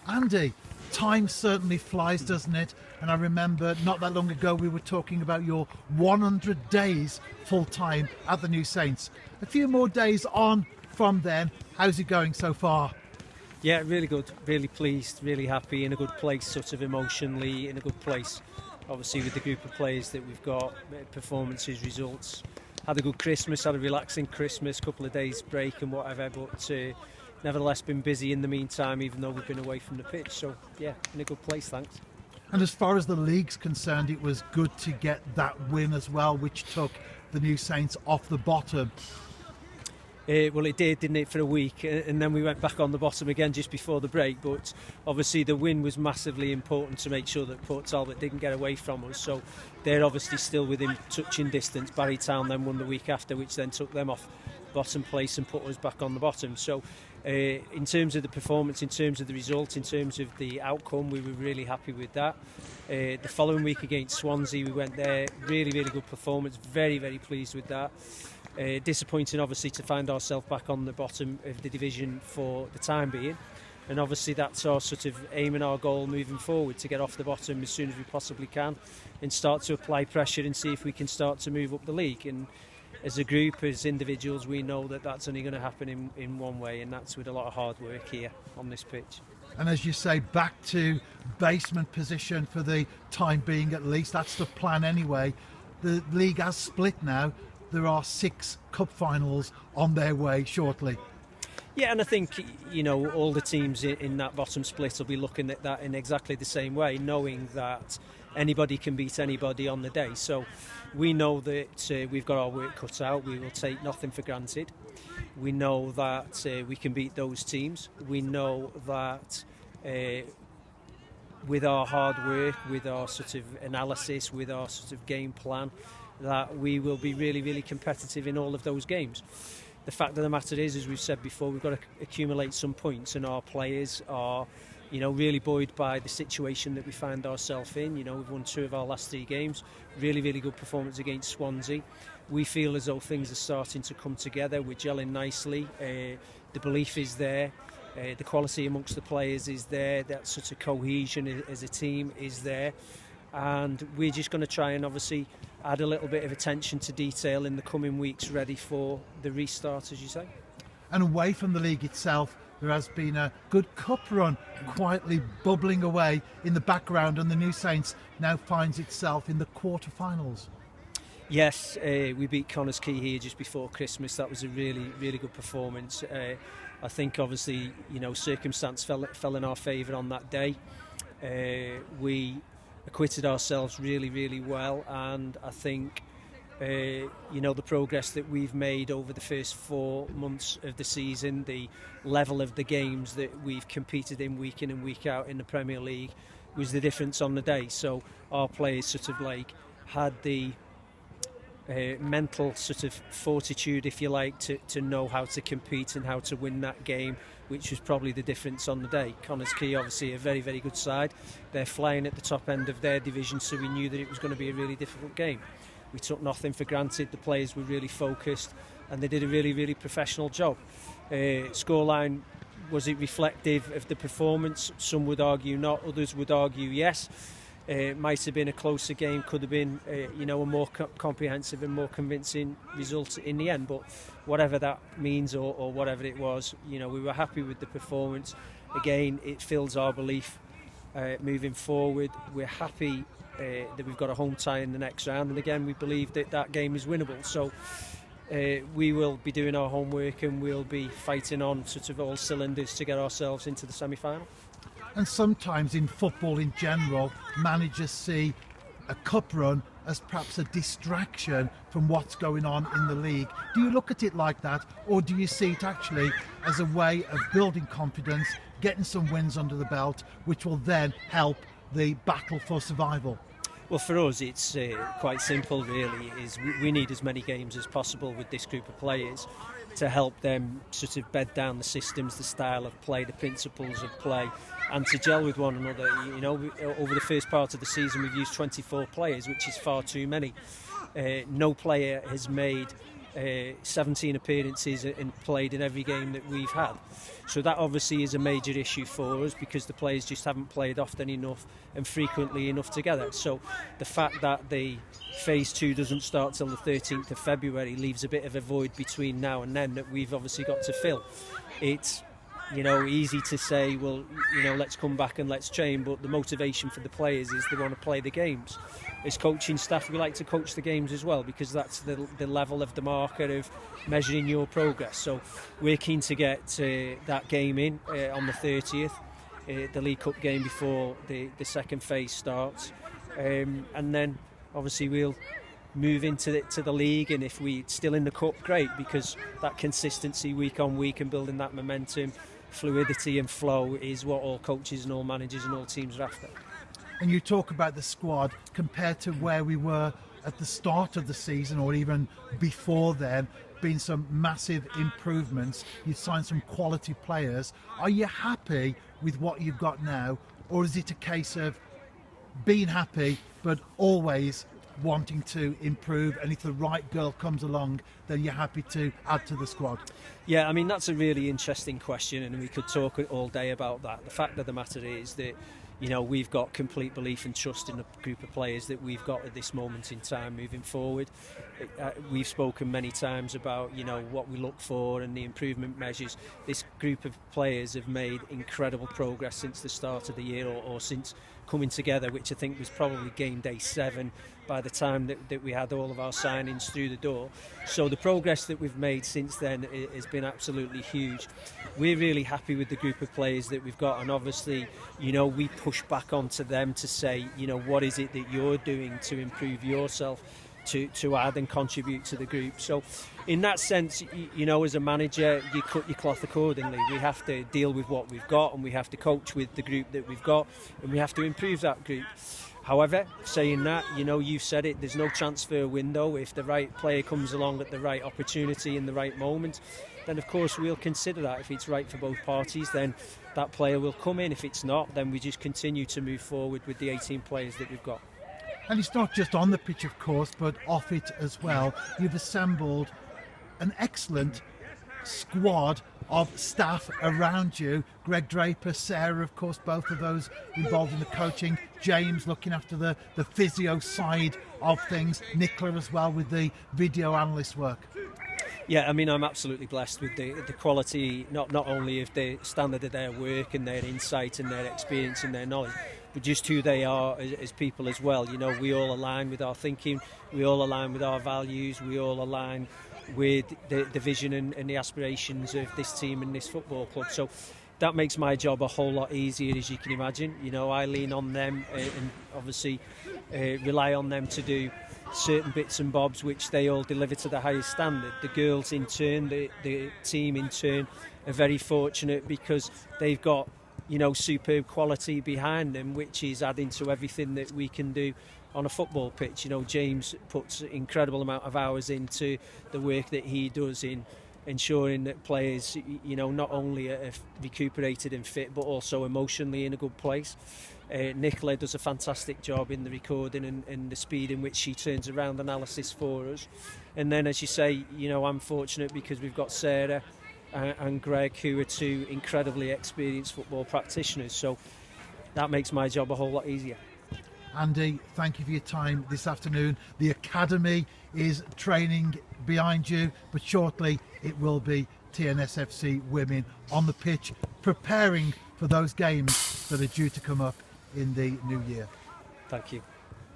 Andy, time certainly flies, doesn't it? And I remember not that long ago we were talking about your 100 days full time at the New Saints. A few more days on from then. How's it going so far? Yeah, really good, really pleased, really happy, in a good place, sort of emotionally in a good place. Obviously with the group of players that we've got, performances, results. Had a good Christmas, had a relaxing Christmas, couple of days break and whatever, but nevertheless been busy in the meantime, even though we've been away from the pitch. So yeah, in a good place, thanks. And as far as the league's concerned, it was good to get that win as well, which took the New Saints off the bottom. Well, it did, didn't it, for a week, and then we went back on the bottom again just before the break. But obviously the win was massively important to make sure that Port Talbot didn't get away from us. So they're obviously still within touching distance. Barry Town then won the week after, which then took them off bottom place and put us back on the bottom. So in terms of the performance, in terms of the result, in terms of the outcome, we were really happy with that. The following week against Swansea, we went there, really, really good performance, very, very pleased with that. Disappointing obviously to find ourselves back on the bottom of the division for the time being, and obviously that's our sort of aim and our goal moving forward, to get off the bottom as soon as we possibly can and start to apply pressure and see if we can start to move up the league. And as a group, as individuals, we know that that's only going to happen in one way, and that's with a lot of hard work here on this pitch. And as you say, back to basement position for the time being at least. That's the plan anyway. The league has split now. There are 6 cup finals on their way shortly. Yeah, and I think, you know, all the teams in that bottom split will be looking at that in exactly the same way, knowing that anybody can beat anybody on the day. So we know that we've got our work cut out. We will take nothing for granted. We know that we can beat those teams. We know that with our hard work, with our sort of analysis, with our sort of game plan, that we will be really, really competitive in all of those games. The fact of the matter is, as we've said before, we've got to accumulate some points, and our players are, you know, really buoyed by the situation that we find ourselves in. You know, we've won 2 of our last 3 games, really, really good performance against Swansea. We feel as though things are starting to come together. We're gelling nicely. The belief is there. The quality amongst the players is there. That sort of cohesion as a team is there. And we're just going to try and obviously add a little bit of attention to detail in the coming weeks, ready for the restart, as you say. And away from the league itself, there has been a good cup run quietly bubbling away in the background, and the New Saints now finds itself in the quarter-finals. Yes, we beat Connah's Quay here just before Christmas. That was a really, really good performance. I think obviously, you know, circumstance fell in our favour on that day. We acquitted ourselves really, really well, and I think you know, the progress that we've made over the first 4 months of the season, the level of the games that we've competed in week in and week out in the Premier League, was the difference on the day. So our players sort of like had the mental sort of fortitude, if you like, to know how to compete and how to win that game, which was probably the difference on the day. Connah's Quay, obviously a very, very good side. They're flying at the top end of their division, so we knew that it was going to be a really difficult game. We took nothing for granted. The players were really focused, and they did a really, really professional job. Scoreline, was it reflective of the performance? Some would argue not, others would argue yes. It might have been a closer game, could have been you know, a more comprehensive and more convincing result in the end, but whatever that means or whatever it was, you know, we were happy with the performance. Again, it fills our belief moving forward. We're happy that we've got a home tie in the next round, and again we believe that that game is winnable. So we will be doing our homework, and we'll be fighting on sort of all cylinders to get ourselves into the semi-final. And sometimes in football in general, managers see a cup run as perhaps a distraction from what's going on in the league. Do you look at it like that, or do you see it actually as a way of building confidence, getting some wins under the belt, which will then help the battle for survival? Well, for us, it's quite simple, really. Is we need as many games as possible with this group of players to help them sort of bed down the systems, the style of play, the principles of play, and to gel with one another. You know, over the first part of the season, we've used 24 players, which is far too many. No player has made 17 appearances and played in every game that we've had. So that obviously is a major issue for us, because the players just haven't played often enough and frequently enough together. So the fact that the phase 2 doesn't start till the 13th of February leaves a bit of a void between now and then that we've obviously got to fill. It's easy to say, well, let's come back and let's train, but the motivation for the players is they want to play the games. As coaching staff, we like to coach the games as well, because that's the level of the marker of measuring your progress. So we're keen to get that game in on the 30th, the League Cup game before the second phase starts, and then obviously we'll move into the league, and if we're still in the cup, great, because that consistency week on week and building that momentum, fluidity and flow is what all coaches and all managers and all teams are after. And you talk about the squad compared to where we were at the start of the season, or even before then, been some massive improvements. You've signed some quality players. Are you happy with what you've got now, or is it a case of being happy but always wanting to improve, and if the right girl comes along, then you're happy to add to the squad? Yeah, I mean, that's a really interesting question, and we could talk all day about that. The fact of the matter is that we've got complete belief and trust in the group of players that we've got at this moment in time moving forward. We've spoken many times about what we look for and the improvement measures. This group of players have made incredible progress since the start of the year, or since coming together, which I think was probably game day 7 by the time that we had all of our signings through the door. So the progress that we've made since then has been absolutely huge. We're really happy with the group of players that we've got, and obviously we push back onto them to say, what is it that you're doing to improve yourself, to add and contribute to the group. So in that sense, as a manager, you cut your cloth accordingly. We have to deal with what we've got, and we have to coach with the group that we've got, and we have to improve that group. However, saying that, you've said it, there's no transfer window. If the right player comes along at the right opportunity in the right moment, then of course we'll consider that. If it's right for both parties, then that player will come in. If it's not, then we just continue to move forward with the 18 players that we've got. And it's not just on the pitch, of course, but off it as well. You've assembled an excellent squad of staff around you. Greg Draper, Sarah, of course, both of those involved in the coaching. James looking after the physio side of things. Nicola as well with the video analyst work. Yeah, I mean, I'm absolutely blessed with the quality, not only of the standard of their work and their insight and their experience and their knowledge, but just who they are as people as well. We all align with our thinking, we all align with our values, we all align with the vision and the aspirations of this team and this football club. So that makes my job a whole lot easier, as you can imagine. I lean on them and obviously rely on them to do certain bits and bobs which they all deliver to the highest standard. The girls in turn, the team in turn, are very fortunate because they've got superb quality behind them, which is adding to everything that we can do on a football pitch. James puts an incredible amount of hours into the work that he does in ensuring that players not only are recuperated and fit, but also emotionally in a good place. Nicola does a fantastic job in the recording and the speed in which she turns around analysis for us. And then, as you say, I'm fortunate because we've got Sarah and Greg, who are two incredibly experienced football practitioners. So that makes my job a whole lot easier. Andy, thank you for your time this afternoon. The academy is training behind you, but shortly it will be TNSFC women on the pitch preparing for those games that are due to come up in the new year. Thank you.